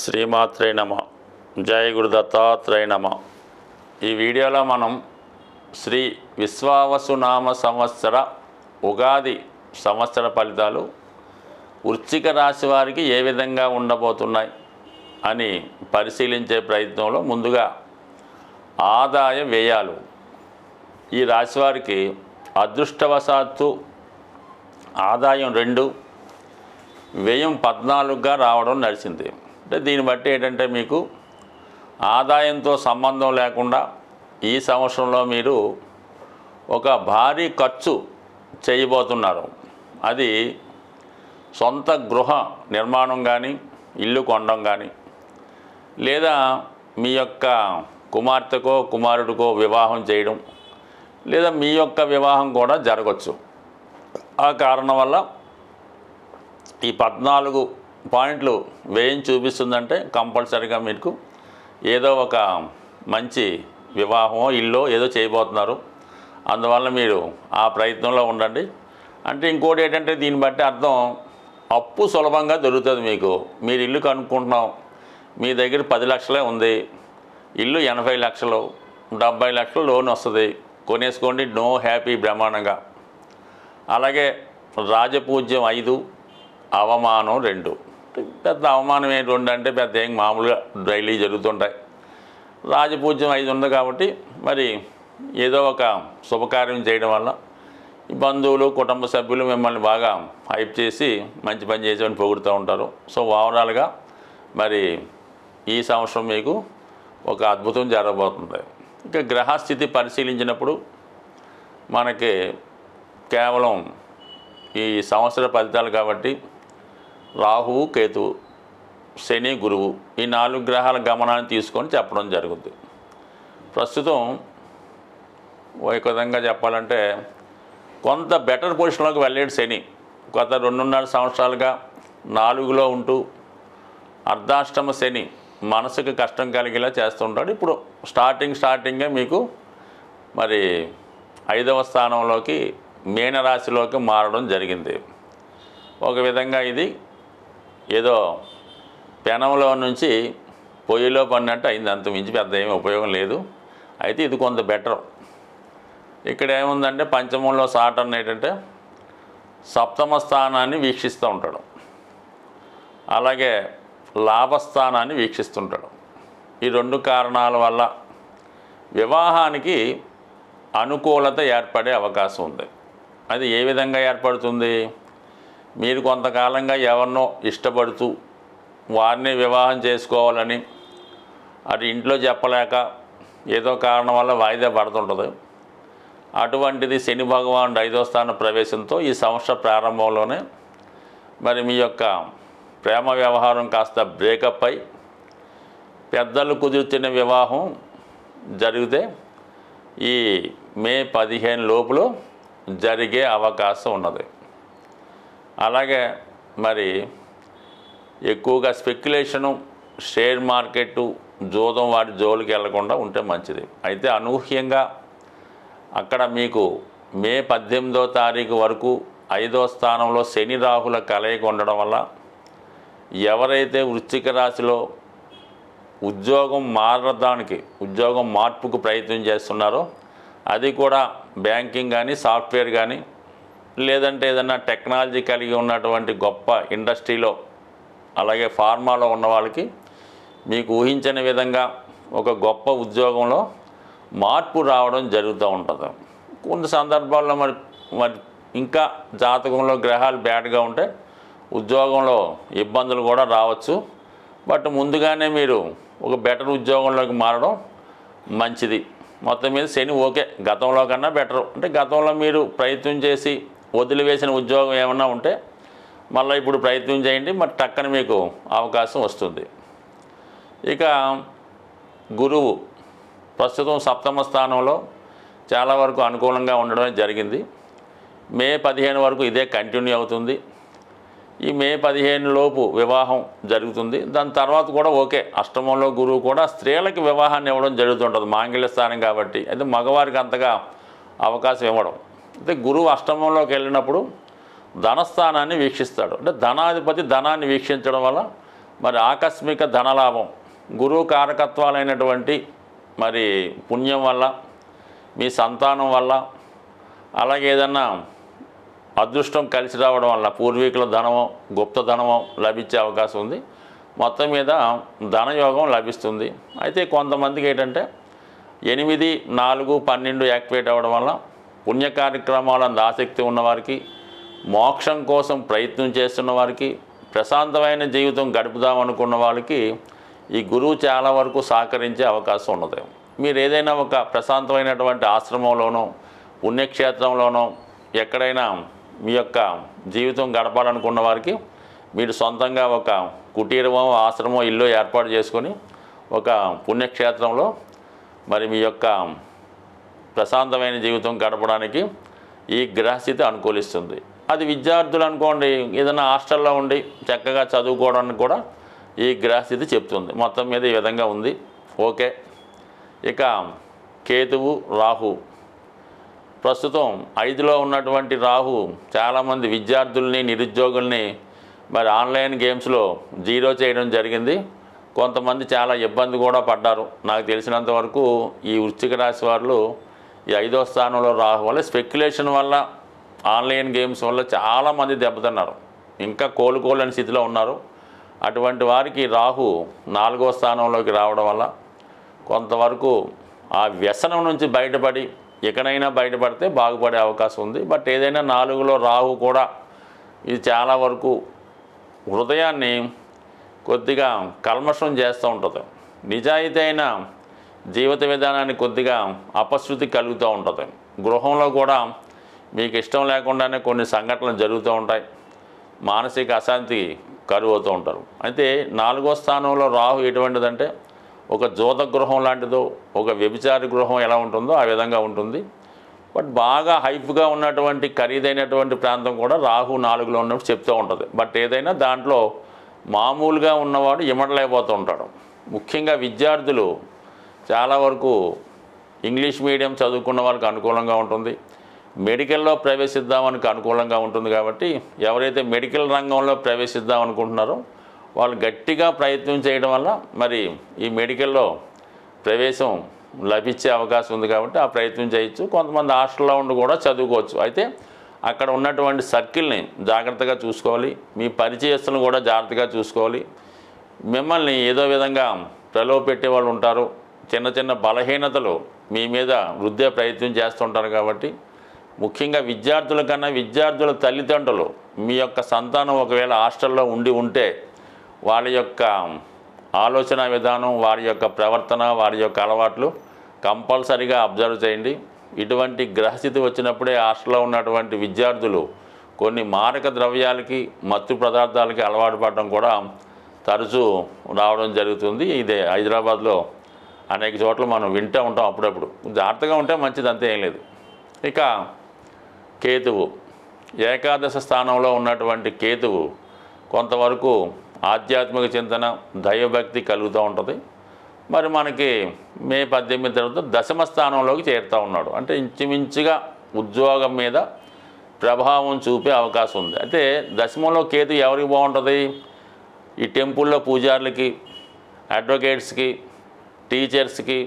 శ్రీమాత్రే నమ. జయ గురు దత్తాత్రేయ నమ. ఈ వీడియోలో మనం శ్రీ విశ్వావసునామ సంవత్సర ఉగాది సంవత్సర ఫలితాలు వృశ్చిక రాశి వారికి ఏ విధంగా ఉండబోతున్నాయి అని పరిశీలించే ప్రయత్నంలో ముందుగా ఆదాయ వ్యయాలు. ఈ రాశి వారికి అదృష్టవశాత్తు ఆదాయం 2, వ్యయం 14గా రావడం నడిచింది. అంటే దీన్ని బట్టి ఏంటంటే మీకు ఆదాయంతో సంబంధం లేకుండా ఈ సంవత్సరంలో మీరు ఒక భారీ ఖర్చు చేయబోతున్నారు. అది సొంత గృహ నిర్మాణం కానీ, ఇల్లు కొనడం కానీ, లేదా మీ యొక్క కుమార్తెకో కుమారుడికో వివాహం చేయడం, లేదా మీ యొక్క వివాహం కూడా జరగవచ్చు. ఆ కారణం వల్ల ఈ 14 పాయింట్లు వ్యయం చూపిస్తుందంటే కంపల్సరీగా మీకు ఏదో ఒక మంచి వివాహమో ఇల్లు ఏదో చేయబోతున్నారు. అందువల్ల మీరు ఆ ప్రయత్నంలో ఉండండి. అంటే ఇంకోటి ఏంటంటే దీన్ని బట్టి అర్థం అప్పు సులభంగా దొరుకుతుంది మీకు. మీరు ఇల్లు కనుక్కుంటున్నాం, మీ దగ్గర 10 లక్షలే ఉంది, ఇల్లు 80 లక్షలు 70 లక్షలు లోన్ వస్తుంది, కొనేసుకోండి, నో హ్యాపీ బ్రహ్మాండంగా. అలాగే రాజపూజ్యం 5, అవమానం 2. పెద్ద అవమానం ఏంటి 2 అంటే పెద్ద ఏం మామూలుగా డైలీ జరుగుతుంటాయి. రాజపూజ్యం 5 ఉంది కాబట్టి మరి ఏదో ఒక శుభకార్యం చేయడం వల్ల ఈ బంధువులు కుటుంబ సభ్యులు మిమ్మల్ని బాగా హైప్ చేసి మంచి పని చేసేవని పొగుడుతూ ఉంటారు. సో ఓవరాల్గా మరి ఈ సంవత్సరం మీకు ఒక అద్భుతం జరగబోతుంది. ఇంకా గ్రహస్థితి పరిశీలించినప్పుడు మనకి కేవలం ఈ సంవత్సర ఫలితాలు కాబట్టి రాహువు, కేతువు, శని, గురువు ఈ 4 గ్రహాల గమనాన్ని తీసుకొని చెప్పడం జరుగుతుంది. ప్రస్తుతం ఒక విధంగా చెప్పాలంటే కొంత బెటర్ పొజిషన్లోకి వెళ్ళాడు శని. గత 2.5 సంవత్సరాలుగా 4లో ఉంటూ అర్ధాష్టమ శని మనసుకు కష్టం కలిగేలా చేస్తుంటాడు. ఇప్పుడు స్టార్టింగే మీకు మరి 5వ స్థానంలోకి మీనరాశిలోకి మారడం జరిగింది. ఒక విధంగా ఇది ఏదో పెనంలో నుంచి పొయ్యిలో పడినట్టు అయింది. అంత మించి పెద్ద ఏమీ ఉపయోగం లేదు. అయితే ఇది కొంత బెటర్. ఇక్కడ ఏముందంటే పంచమంలో సాటర్న్ ఏంటంటే సప్తమ స్థానాన్ని వీక్షిస్తూ ఉంటాడు, అలాగే లాభస్థానాన్ని వీక్షిస్తుంటాడు. ఈ 2 కారణాల వల్ల వివాహానికి అనుకూలత ఏర్పడే అవకాశం ఉంది. అది ఏ విధంగా ఏర్పడుతుంది? మీరు కొంతకాలంగా ఎవరినో ఇష్టపడుతూ వారిని వివాహం చేసుకోవాలని అది ఇంట్లో చెప్పలేక ఏదో కారణం వల్ల వాయిదా పడుతుంటుంది. అటువంటిది శని భగవానుడు 5వ స్థాన ప్రవేశంతో ఈ సంవత్సర ప్రారంభంలోనే మరి మీ యొక్క ప్రేమ వ్యవహారం కాస్త బ్రేకప్ అయి పెద్దలు కుదుర్చిన వివాహం జరిగితే ఈ మే 15 లోపల జరిగే అవకాశం ఉన్నది. అలాగే మరి ఎక్కువగా స్పెక్యులేషను, షేర్ మార్కెట్టు, జూదం వాటి జోలికి వెళ్లకుండా ఉంటే మంచిది. అయితే అనూహ్యంగా అక్కడ మీకు మే 18వ తారీఖు వరకు 5వ స్థానంలో శని రాహుల కలయిక ఉండడం వల్ల ఎవరైతే వృశ్చిక రాశిలో ఉద్యోగం మార్పుకు ప్రయత్నం చేస్తున్నారో అది కూడా బ్యాంకింగ్ కానీ, సాఫ్ట్వేర్ కానీ, లేదంటే ఏదన్నా టెక్నాలజీ కలిగి ఉన్నటువంటి గొప్ప ఇండస్ట్రీలో, అలాగే ఫార్మాలో ఉన్న వాళ్ళకి మీకు ఊహించని విధంగా ఒక గొప్ప ఉద్యోగంలో మార్పు రావడం జరుగుతూ ఉంటుంది. కొన్ని సందర్భాల్లో మరి ఇంకా జాతకంలో గ్రహాలు బ్యాడ్గా ఉంటే ఉద్యోగంలో ఇబ్బందులు కూడా రావచ్చు. బట్ ముందుగానే మీరు ఒక బెటర్ ఉద్యోగంలోకి మారడం మంచిది. మొత్తం మీద శని ఓకే, గతంలో కన్నా బెటరు. అంటే గతంలో మీరు ప్రయత్నం చేసి వదిలివేసిన ఉద్యోగం ఏమన్నా ఉంటే మళ్ళీ ఇప్పుడు ప్రయత్నం చేయండి, మరి టక్కన మీకు అవకాశం వస్తుంది. ఇక గురువు ప్రస్తుతం సప్తమ స్థానంలో చాలా వరకు అనుకూలంగా ఉండడమే జరిగింది. మే 15 వరకు ఇదే కంటిన్యూ అవుతుంది. ఈ మే 15 లోపు వివాహం జరుగుతుంది. దాని తర్వాత కూడా ఓకే, అష్టమంలో గురువు కూడా స్త్రీలకి వివాహాన్ని ఇవ్వడం జరుగుతుంటుంది, మాంగళ్య స్థానం కాబట్టి. అయితే మగవారికి అంతగా అవకాశం ఇవ్వడం. అయితే గురువు అష్టమంలోకి వెళ్ళినప్పుడు ధనస్థానాన్ని వీక్షిస్తాడు. అంటే ధనాధిపతి ధనాన్ని వీక్షించడం వల్ల మరి ఆకస్మిక ధనలాభం గురువు కారకత్వాలైనటువంటి మరి పుణ్యం వల్ల, మీ సంతానం వల్ల, అలాగే ఏదన్నా అదృష్టం కలిసి రావడం వల్ల పూర్వీకుల ధనమో గుప్త ధనమో లభించే అవకాశం ఉంది. మొత్తం మీద ధనయోగం లభిస్తుంది. అయితే కొంతమందికి ఏంటంటే 8, 4, 12 యాక్టివేట్ అవ్వడం వల్ల పుణ్య కార్యక్రమాలందు ఆసక్తి ఉన్నవారికి, మోక్షం కోసం ప్రయత్నం చేస్తున్న వారికి, ప్రశాంతమైన జీవితం గడుపుదాం అనుకున్న వాళ్ళకి ఈ గురువు చాలా వరకు సహకరించే అవకాశం ఉన్నది. మీరు ఏదైనా ఒక ప్రశాంతమైనటువంటి ఆశ్రమంలోనో పుణ్యక్షేత్రంలోనో ఎక్కడైనా మీ యొక్క జీవితం గడపాలనుకున్న వారికి మీరు సొంతంగా ఒక కుటీరమో ఆశ్రమం ఇల్లు ఏర్పాటు చేసుకొని ఒక పుణ్యక్షేత్రంలో మరి మీ యొక్క ప్రశాంతమైన జీవితం గడపడానికి ఈ గ్రహస్థితి అనుకూలిస్తుంది. అది విద్యార్థులు అనుకోండి, ఏదైనా హాస్టల్లో ఉండి చక్కగా చదువుకోవడానికి కూడా ఈ గ్రహస్థితి చెప్తుంది. మొత్తం మీద ఈ విధంగా ఉంది. ఓకే. ఇక కేతువు, రాహు. ప్రస్తుతం 5లో ఉన్నటువంటి రాహు చాలామంది విద్యార్థుల్ని, నిరుద్యోగుల్ని మరి ఆన్లైన్ గేమ్స్లో జీరో చేయడం జరిగింది. కొంతమంది చాలా ఇబ్బంది కూడా పడ్డారు. నాకు తెలిసినంత వరకు ఈ వృశ్చిక రాశి వారు ఈ 5వ స్థానంలో రాహు వల్ల, స్పెక్యులేషన్ వల్ల, ఆన్లైన్ గేమ్స్ వల్ల చాలామంది దెబ్బతిన్నారు. ఇంకా కోలుకోలేని స్థితిలో ఉన్నారు. అటువంటి వారికి రాహు 4వ స్థానంలోకి రావడం వల్ల కొంతవరకు ఆ వ్యసనం నుంచి బయటపడి ఎక్కడైనా బయటపడితే బాగుపడే అవకాశం ఉంది. బట్ ఏదైనా 4లో రాహు కూడా ఇది చాలా వరకు హృదయాన్ని కొద్దిగా కల్మషం చేస్తూ ఉంటుంది. నిజాయితీ అయిన జీవిత విధానాన్ని కొద్దిగా అపశృతి కలుగుతూ ఉంటుంది. గృహంలో కూడా మీకు ఇష్టం లేకుండానే కొన్ని సంఘటనలు జరుగుతూ ఉంటాయి. మానసిక అశాంతి కరువుతూ ఉంటారు. అయితే 4వ స్థానంలో రాహు ఎటువంటిదంటే ఒక జోత గృహం లాంటిదో, ఒక వ్యభిచార గృహం ఎలా ఉంటుందో ఆ విధంగా ఉంటుంది. బట్ బాగా హైప్గా ఉన్నటువంటి ఖరీదైనటువంటి ప్రాంతం కూడా రాహు 4లో ఉన్నప్పుడు చెప్తూ ఉంటుంది. బట్ ఏదైనా దాంట్లో మామూలుగా ఉన్నవాడు ఇమడలేకపోతూ ఉంటాడు. ముఖ్యంగా విద్యార్థులు చాలా వరకు ఇంగ్లీష్ మీడియం చదువుకున్న వాళ్ళకి అనుకూలంగా ఉంటుంది. మెడికల్లో ప్రవేశిద్దామనికి అనుకూలంగా ఉంటుంది. కాబట్టి ఎవరైతే మెడికల్ రంగంలో ప్రవేశిద్దాం అనుకుంటున్నారో వాళ్ళు గట్టిగా ప్రయత్నం చేయడం వల్ల మరి ఈ మెడికల్లో ప్రవేశం లభించే అవకాశం ఉంది. కాబట్టి ఆ ప్రయత్నం చేయొచ్చు. కొంతమంది హాస్టల్లో ఉండి కూడా చదువుకోవచ్చు. అయితే అక్కడ ఉన్నటువంటి సర్కిల్ని జాగ్రత్తగా చూసుకోవాలి. మీ పరిచయస్తులను కూడా జాగ్రత్తగా చూసుకోవాలి. మిమ్మల్ని ఏదో విధంగా ప్రలోభపెట్టే వాళ్ళు ఉంటారు. చిన్న చిన్న బలహీనతలు మీ మీద వృద్ధే ప్రయత్నం చేస్తుంటారు. కాబట్టి ముఖ్యంగా విద్యార్థుల కన్నా విద్యార్థుల తల్లిదండ్రులు మీ యొక్క సంతానం ఒకవేళ హాస్టల్లో ఉంటే వాళ్ళ యొక్క ఆలోచన విధానం, వారి యొక్క ప్రవర్తన, వారి యొక్క అలవాట్లు కంపల్సరీగా అబ్జర్వ్ చేయండి. ఇటువంటి గ్రహస్థితి వచ్చినప్పుడే హాస్టల్లో ఉన్నటువంటి విద్యార్థులు కొన్ని మారక ద్రవ్యాలకి, మత్తు పదార్థాలకి అలవాటు పడడం కూడా తరచూ రావడం జరుగుతుంది. ఇదే హైదరాబాద్లో అనేక చోట్ల మనం వింటూ ఉంటాం. అప్పుడప్పుడు జాగ్రత్తగా ఉంటే మంచిది, అంతే ఏం లేదు. ఇక కేతువు, ఏకాదశ స్థానంలో ఉన్నటువంటి కేతువు కొంతవరకు ఆధ్యాత్మిక చింతన, దైవభక్తి కలుగుతూ ఉంటుంది. మరి మనకి మే 18 తర్వాత 10వ స్థానంలోకి చేరుతూ ఉన్నాడు. అంటే ఇంచుమించుగా ఉద్యోగం మీద ప్రభావం చూపే అవకాశం ఉంది. అయితే 10మంలో కేతు ఎవరికి బాగుంటుంది? ఈ టెంపుల్లో పూజారులకి, అడ్వకేట్స్కి, టీచర్స్కి,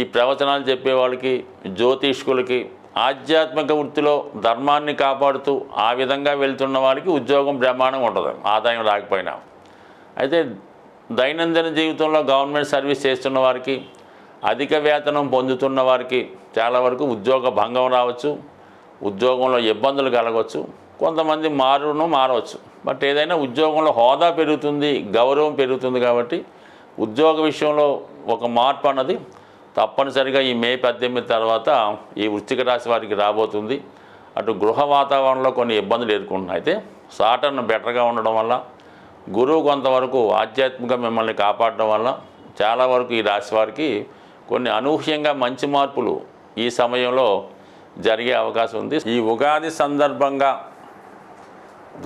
ఈ ప్రవచనాలు చెప్పేవాళ్ళకి, జ్యోతిష్కులకి, ఆధ్యాత్మిక వృత్తిలో ధర్మాన్ని కాపాడుతూ ఆ విధంగా వెళ్తున్న వాళ్ళకి ఉద్యోగం బ్రహ్మాండంగా ఉంటుంది, ఆదాయం రాకపోయినా. అయితే దైనందిన జీవితంలో గవర్నమెంట్ సర్వీస్ చేస్తున్న వారికి, అధిక వేతనం పొందుతున్న వారికి చాలా వరకు ఉద్యోగ భంగం రావచ్చు, ఉద్యోగంలో ఇబ్బందులు కలగవచ్చు, కొంతమంది మారవచ్చు. బట్ ఏదైనా ఉద్యోగంలో హోదా పెరుగుతుంది, గౌరవం పెరుగుతుంది. కాబట్టి ఉద్యోగ విషయంలో ఒక మార్పు అన్నది తప్పనిసరిగా ఈ మే 18 తర్వాత ఈ వృశ్చిక రాశి వారికి రాబోతుంది. అటు గృహ వాతావరణంలో కొన్ని ఇబ్బందులు ఎదుర్కొంటున్నాయి. అయితే సాటర్న్ బెటర్గా ఉండడం వల్ల, గురువు కొంతవరకు ఆధ్యాత్మికంగా మిమ్మల్ని కాపాడడం వల్ల చాలా వరకు ఈ రాశి వారికి కొన్ని అనూహ్యంగా మంచి మార్పులు ఈ సమయంలో జరిగే అవకాశం ఉంది. ఈ ఉగాది సందర్భంగా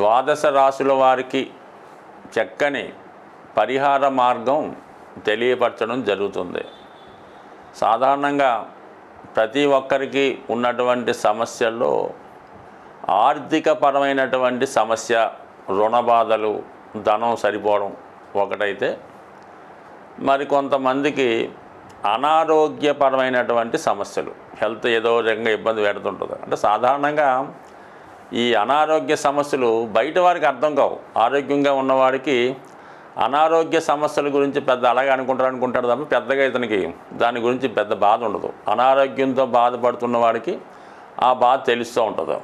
ద్వాదశ రాశుల వారికి చక్కని పరిహార మార్గం తెలియపరచడం జరుగుతుంది. సాధారణంగా ప్రతి ఒక్కరికి ఉన్నటువంటి సమస్యల్లో ఆర్థికపరమైనటువంటి సమస్య, రుణ బాధలు, ధనం సరిపోవడం, ఒకటైతే మరి కొంతమందికి అనారోగ్యపరమైనటువంటి సమస్యలు, హెల్త్ ఏదో రకంగా ఇబ్బంది పెడుతుంటుంది. అంటే సాధారణంగా ఈ అనారోగ్య సమస్యలు బయట వారికి అర్థం కావు. ఆరోగ్యంగా ఉన్నవాడికి అనారోగ్య సమస్యల గురించి పెద్ద అలాగే అనుకుంటాడు తప్ప పెద్దగా ఇతనికి దాని గురించి పెద్ద బాధ ఉండదు. అనారోగ్యంతో బాధపడుతున్న వాడికి ఆ బాధ తెలుస్తూ ఉంటుంది.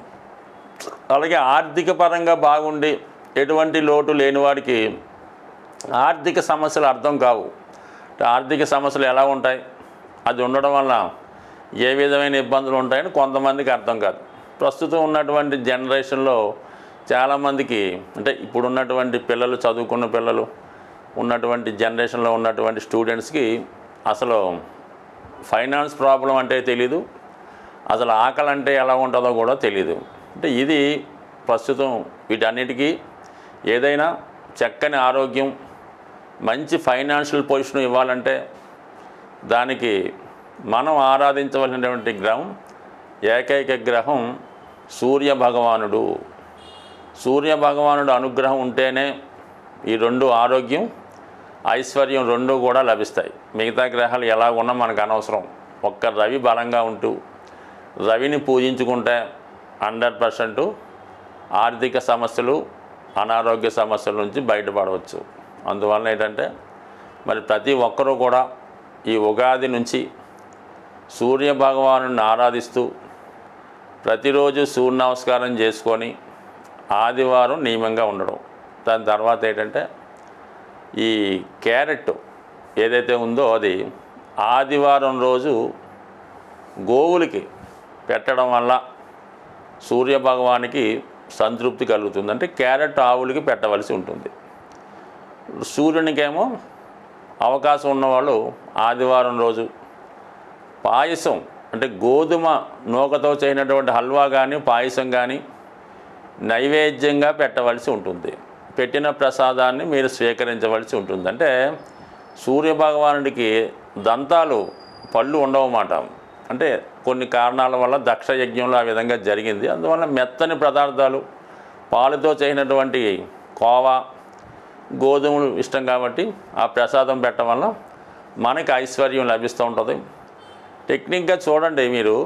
అలాగే ఆర్థిక పరంగా బాగుండి ఎటువంటి లోటు లేని వాడికి ఆర్థిక సమస్యలు అర్థం కావు. ఆర్థిక సమస్యలు ఎలా ఉంటాయి, అది ఉండడం వల్ల ఏ విధమైన ఇబ్బందులు ఉంటాయని కొంతమందికి అర్థం కాదు. ప్రస్తుతం ఉన్నటువంటి జనరేషన్లో చాలామందికి, అంటే ఇప్పుడు ఉన్నటువంటి పిల్లలు, చదువుకున్న పిల్లలు ఉన్నటువంటి జనరేషన్లో ఉన్నటువంటి స్టూడెంట్స్కి అసలు ఫైనాన్స్ ప్రాబ్లం అంటే తెలీదు, అసలు ఆకలి అంటే ఎలా ఉంటుందో కూడా తెలీదు. అంటే ఇది ప్రస్తుతం వీటన్నిటికీ ఏదైనా చక్కని ఆరోగ్యం, మంచి ఫైనాన్షియల్ పొజిషన్ ఇవ్వాలంటే దానికి మనం ఆరాధించవలసినటువంటి గ్రహం, ఏకైక గ్రహం సూర్య భగవానుడు. సూర్య భగవానుడు అనుగ్రహం ఉంటేనే ఈ రెండు, ఆరోగ్యం ఐశ్వర్యం రెండు కూడా లభిస్తాయి. మిగతా గ్రహాలు ఎలా ఉన్నా మనకు అనవసరం. ఒక్క రవి బలంగా ఉంటూ రవిని పూజించుకుంటే 100% ఆర్థిక సమస్యలు, అనారోగ్య సమస్యల నుంచి బయటపడవచ్చు. అందువల్ల ఏంటంటే మరి ప్రతి ఒక్కరూ కూడా ఈ ఉగాది నుంచి సూర్య భగవానుడిని ఆరాధిస్తూ ప్రతిరోజు సూర్య నమస్కారం చేసుకొని ఆదివారం నియమంగా ఉండడం. దాని తర్వాత ఏంటంటే ఈ క్యారెట్ ఏదైతే ఉందో అది ఆదివారం రోజు గోవులకి పెట్టడం వల్ల సూర్య భగవానికి సంతృప్తి కలుగుతుంది. అంటే క్యారెట్ ఆవులకి పెట్టవలసి ఉంటుంది. సూర్యునికేమో అవకాశం ఉన్నవాళ్ళు ఆదివారం రోజు పాయసం, అంటే గోధుమ నూకతో చేయనటువంటి హల్వా కానీ పాయసం కానీ నైవేద్యంగా పెట్టవలసి ఉంటుంది. పెట్టిన ప్రసాదాన్ని మీరు స్వీకరించవలసి ఉంటుంది. అంటే సూర్యభగవానుడికి దంతాలు, పళ్ళు ఉండవన్నమాట. అంటే కొన్ని కారణాల వల్ల దక్ష యజ్ఞంలో ఆ విధంగా జరిగింది. అందువల్ల మెత్తని పదార్థాలు, పాలుతో చేసినటువంటి కోవా, గోధుమలు ఇష్టం కాబట్టి ఆ ప్రసాదం పెట్టడం వల్ల మనకి ఐశ్వర్యం లభిస్తూ ఉంటుంది. టెక్నిక్గా చూడండి, మీరు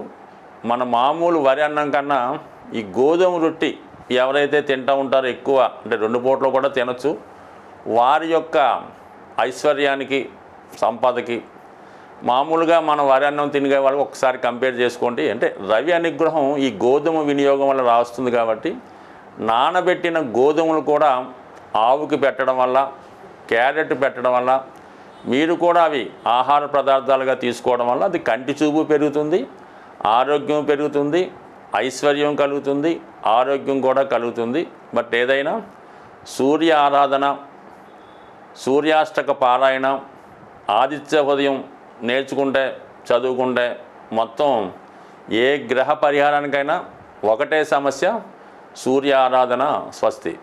మన మామూలు వరి అన్నం కన్నా ఈ గోధుమ రొట్టి ఎవరైతే తింటూ ఉంటారో ఎక్కువ, అంటే 2 పూటలు కూడా తినచ్చు, వారి యొక్క ఐశ్వర్యానికి, సంపదకి మామూలుగా మన వరి అన్నం తినే వాళ్ళకి ఒకసారి కంపేర్ చేసుకోండి. అంటే రవి అనుగ్రహం ఈ గోధుమ వినియోగం వల్ల రాస్తుంది కాబట్టి నానబెట్టిన గోధుమలు కూడా ఆవుకి పెట్టడం వల్ల, క్యారెట్ పెట్టడం వల్ల, మీరు కూడా అవి ఆహార పదార్థాలుగా తీసుకోవడం వల్ల అది కంటి చూపు పెరుగుతుంది, ఆరోగ్యం పెరుగుతుంది, ఐశ్వర్యం కలుగుతుంది, ఆరోగ్యం కూడా కలుగుతుంది. బట్ ఏదైనా సూర్య ఆరాధన, సూర్యాష్టక పారాయణ, ఆదిత్య ఉదయం నేర్చుకుంటే, చదువుకుంటే మొత్తం ఏ గ్రహ పరిహారానికైనా ఒకటే సమస్య, సూర్య ఆరాధన. స్వస్తి.